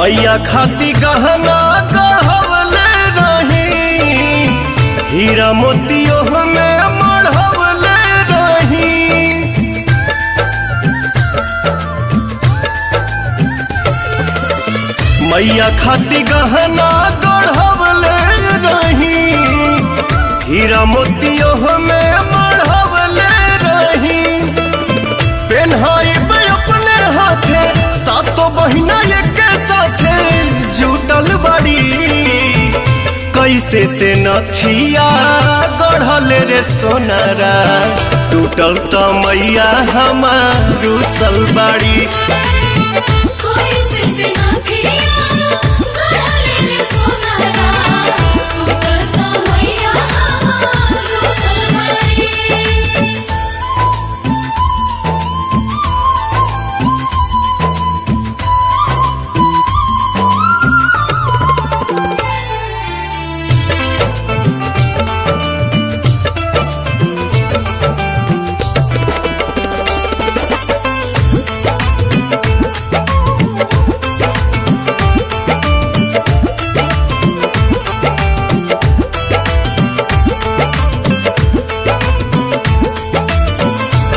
मैया खाती गहना गढ़वले रही, हीरा मोतियों में मढ़वले रही। मैया खाती गहना गढ़वले रही, हीरा मोतियों में मढ़वले रही। पेन्हाई अपने हाथे सातों बहिना एक साथे जुटल बड़ी, कैसे ते नथिया गढ़ल रे सोनारा, टूटल तो मैया हमार रुसल बाड़ी।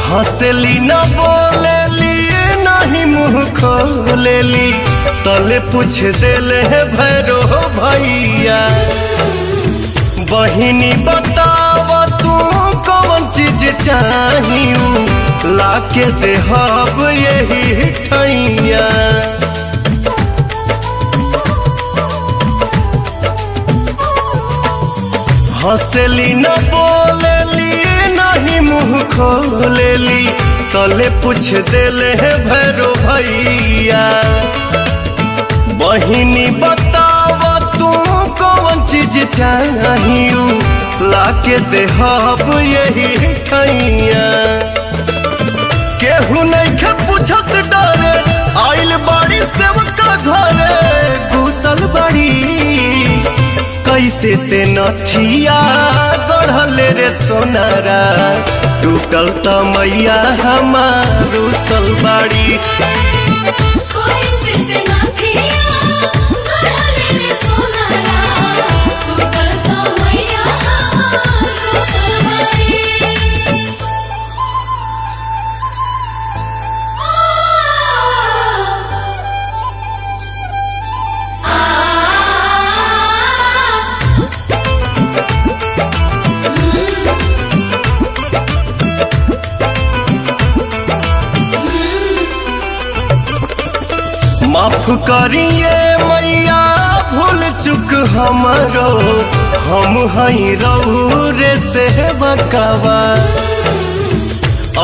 हंसली न बोलेली नहीं मुँह खोलेली, तले पूछ देले है भैरो भैया। बहिनी बताव तू कौन चीज चाहिए, लाके देहब यही ठैया। हंसली न बोलेली नहीं मुँह खोलेली, तले पूछ देले है भैरो भैया। बहिनी बताव तू कौन चीज चाहिए, लाके देहब यही ठैया। केहू नहीं खे पूछत डरे, आइल बाड़ी सेवका घरे घुसल बड़ी, कैसे ते नथिया गढ़ल रे सोनारा, टूटल तो मैया हमार रुसल बाड़ी। माफ करिए मैया भूल चुक हमरो, हम हई रउरे से बकावा।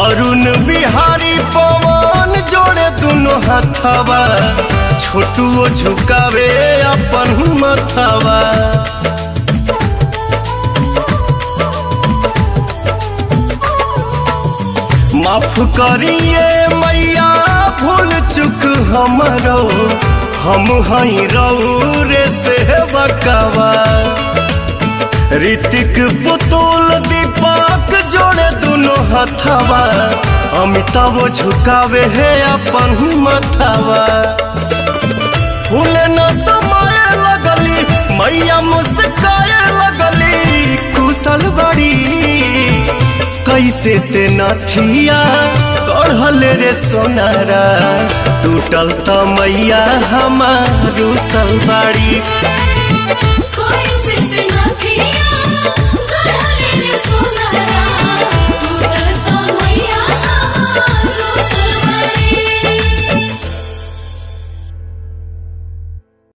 अरुण बिहारी पवन जोड़े दोनों हथवा, छोटुओ झुकावे अपन मथवा। माफ करिए मैया भूल चुक हमरो, हम हई रउरे से बकावा। ऋतिक पुतुल दीपक जोड़े दोनों हथवा, अमिताभ झुकावे है अपन मथवा। फूल न समाये लगली मैया मुस्काए लगली, कुशल बड़ी कैसे ते नथिया गढ़ल रे सोनारा, टूटल तो मैया हमार रुसल बाड़ी।